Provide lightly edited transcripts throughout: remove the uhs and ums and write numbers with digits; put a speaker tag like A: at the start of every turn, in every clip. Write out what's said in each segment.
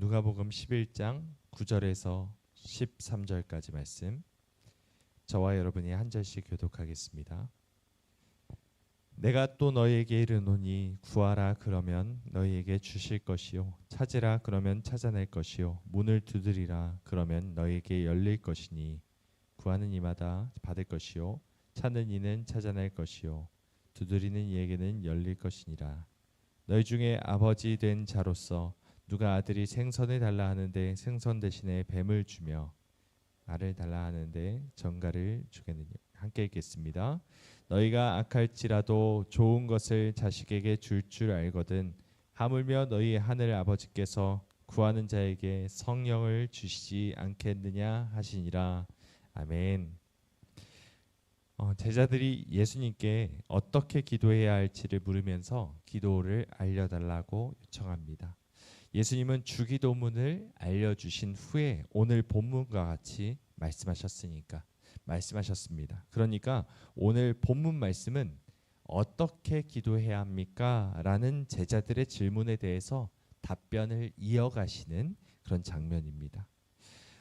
A: 누가복음 11장 9절에서 13절까지 말씀, 저와 여러분이 한 절씩 교독하겠습니다. 내가 또 너희에게 이르노니 구하라 그러면 너희에게 주실 것이요, 찾으라 그러면 찾아낼 것이요, 문을 두드리라 그러면 너희에게 열릴 것이니 구하는 이마다 받을 것이요, 찾는 이는 찾아낼 것이요, 두드리는 이에게는 열릴 것이니라. 너희 중에 아버지 된 자로서 누가 아들이 생선을 달라 하는데 생선 대신에 뱀을 주며 알을 달라 하는데 전갈을 주겠느냐. 함께 읽겠습니다. 너희가 악할지라도 좋은 것을 자식에게 줄 알거든 하물며 너희 하늘 아버지께서 구하는 자에게 성령을 주시지 않겠느냐 하시니라. 아멘. 제자들이 예수님께 어떻게 기도해야 할지를 물으면서 기도를 알려달라고 요청합니다. 예수님은 주기도문을 알려주신 후에 오늘 본문과 같이 말씀하셨습니다. 그러니까 오늘 본문 말씀은 어떻게 기도해야 합니까? 라는 제자들의 질문에 대해서 답변을 이어가시는 그런 장면입니다.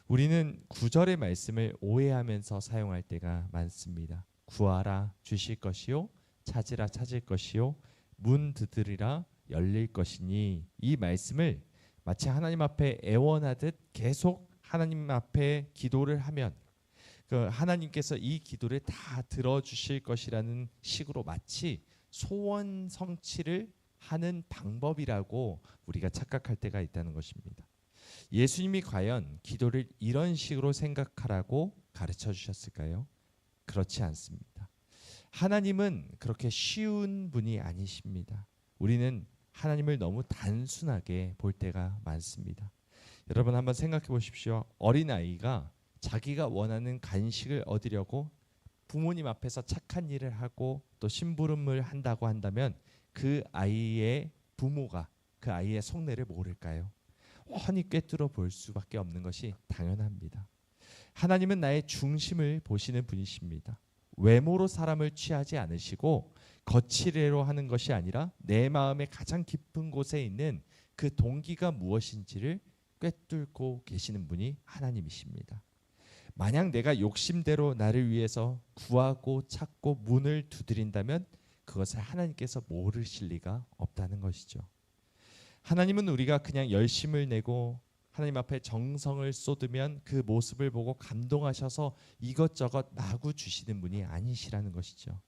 A: 우리는 9절의 말씀을 오해하면서 사용할 때가 많습니다. 구하라 주실 것이요, 찾으라 찾을 것이요, 문 두드리라 열릴 것이니, 이 말씀을 마치 하나님 앞에 애원하듯 계속 하나님 앞에 기도를 하면 하나님께서 이 기도를 다 들어주실 것이라는 식으로 마치 소원 성취를 하는 방법이라고 우리가 착각할 때가 있다는 것입니다. 예수님이 과연 기도를 이런 식으로 생각하라고 가르쳐 주셨을까요? 그렇지 않습니다. 하나님은 그렇게 쉬운 분이 아니십니다. 우리는 하나님을 너무 단순하게 볼 때가 많습니다. 여러분 한번 생각해 보십시오. 어린아이가 자기가 원하는 간식을 얻으려고 부모님 앞에서 착한 일을 하고 또 심부름을 한다고 한다면 그 아이의 부모가 그 아이의 속내를 모를까요? 훤히 꿰뚫어 볼 수밖에 없는 것이 당연합니다. 하나님은 나의 중심을 보시는 분이십니다. 외모로 사람을 취하지 않으시고 거칠애로 하는 것이 아니라 내 마음의 가장 깊은 곳에 있는 그 동기가 무엇인지를 꿰뚫고 계시는 분이 하나님이십니다. 만약 내가 욕심대로 나를 위해서 구하고 찾고 문을 두드린다면 그것을 하나님께서 모르실 리가 없다는 것이죠. 하나님은 우리가 그냥 열심을 내고 하나님 앞에 정성을 쏟으면 그 모습을 보고 감동하셔서 이것저것 마구 주시는 분이 아니시라는 것이죠.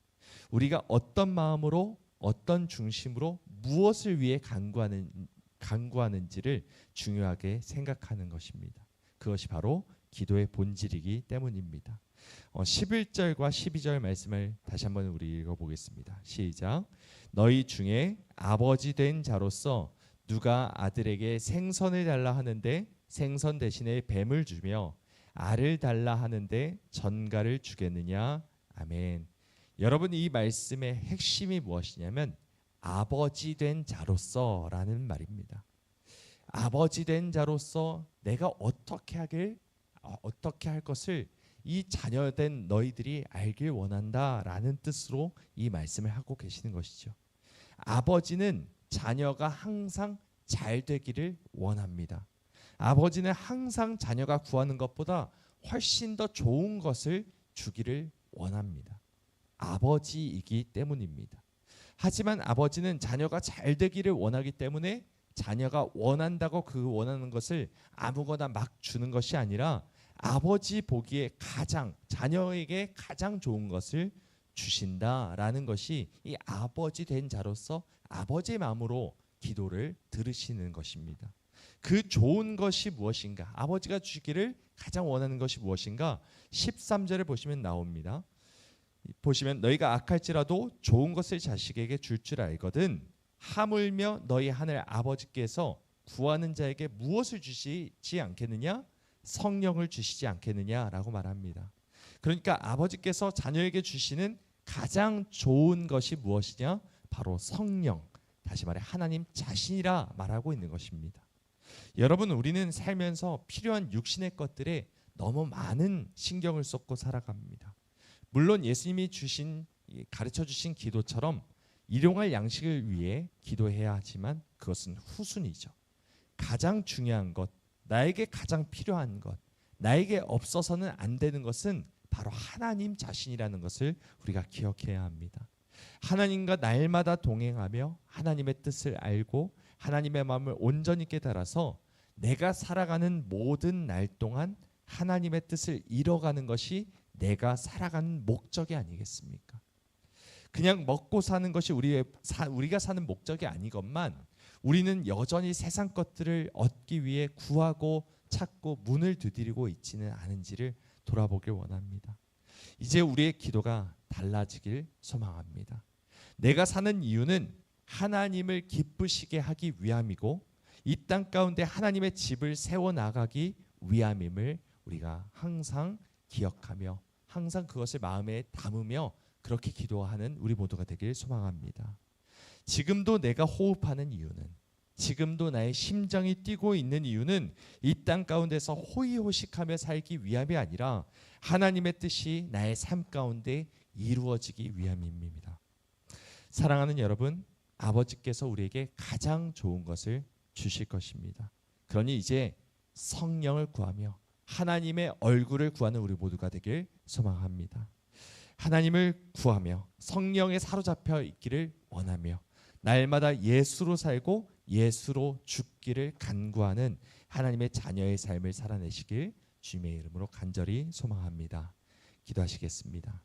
A: 우리가 어떤 마음으로 어떤 중심으로 무엇을 위해 간구하는지를 중요하게 생각하는 것입니다. 그것이 바로 기도의 본질이기 때문입니다. 11절과 12절 말씀을 다시 한번 우리 읽어보겠습니다. 시작. 너희 중에 아버지 된 자로서 누가 아들에게 생선을 달라 하는데 생선 대신에 뱀을 주며 알을 달라 하는데 전갈을 주겠느냐. 아멘. 여러분, 이 말씀의 핵심이 무엇이냐면 아버지 된 자로서 라는 말입니다. 아버지 된 자로서 내가 어떻게 할 것을 이 자녀된 너희들이 알길 원한다 라는 뜻으로 이 말씀을 하고 계시는 것이죠. 아버지는 자녀가 항상 잘 되기를 원합니다. 아버지는 항상 자녀가 구하는 것보다 훨씬 더 좋은 것을 주기를 원합니다. 아버지이기 때문입니다. 하지만 아버지는 자녀가 잘 되기를 원하기 때문에 자녀가 원한다고 그 원하는 것을 아무거나 막 주는 것이 아니라 아버지 보기에 자녀에게 가장 좋은 것을 주신다라는 것이 이 아버지 된 자로서 아버지의 마음으로 기도를 들으시는 것입니다. 그 좋은 것이 무엇인가? 아버지가 주시기를 가장 원하는 것이 무엇인가? 13절을 보시면 나옵니다. 보시면 너희가 악할지라도 좋은 것을 자식에게 줄 알거든 하물며 너희 하늘 아버지께서 구하는 자에게 무엇을 주시지 않겠느냐? 성령을 주시지 않겠느냐라고 말합니다. 그러니까 아버지께서 자녀에게 주시는 가장 좋은 것이 무엇이냐? 바로 성령, 다시 말해 하나님 자신이라 말하고 있는 것입니다. 여러분, 우리는 살면서 필요한 육신의 것들에 너무 많은 신경을 쏟고 살아갑니다. 물론 예수님이 가르쳐 주신 기도처럼 일용할 양식을 위해 기도해야 하지만 그것은 후순위죠. 가장 중요한 것, 나에게 가장 필요한 것, 나에게 없어서는 안 되는 것은 바로 하나님 자신이라는 것을 우리가 기억해야 합니다. 하나님과 날마다 동행하며 하나님의 뜻을 알고 하나님의 마음을 온전히 깨달아서 내가 살아가는 모든 날 동안 하나님의 뜻을 이뤄가는 것이 내가 살아가는 목적이 아니겠습니까? 그냥 먹고 사는 것이 우리가 사는 목적이 아니건만 우리는 여전히 세상 것들을 얻기 위해 구하고 찾고 문을 두드리고 있지는 않은지를 돌아보길 원합니다. 이제 우리의 기도가 달라지길 소망합니다. 내가 사는 이유는 하나님을 기쁘시게 하기 위함이고 이 땅 가운데 하나님의 집을 세워나가기 위함임을 우리가 항상 기억하며 항상 그것을 마음에 담으며 그렇게 기도하는 우리 모두가 되길 소망합니다. 지금도 내가 호흡하는 이유는, 지금도 나의 심장이 뛰고 있는 이유는 이 땅 가운데서 호의호식하며 살기 위함이 아니라 하나님의 뜻이 나의 삶 가운데 이루어지기 위함입니다. 사랑하는 여러분, 아버지께서 우리에게 가장 좋은 것을 주실 것입니다. 그러니 이제 성령을 구하며 하나님의 얼굴을 구하는 우리 모두가 되길 소망합니다. 하나님을 구하며 성령에 사로잡혀 있기를 원하며 날마다 예수로 살고 예수로 죽기를 간구하는 하나님의 자녀의 삶을 살아내시길 주님의 이름으로 간절히 소망합니다. 기도하시겠습니다.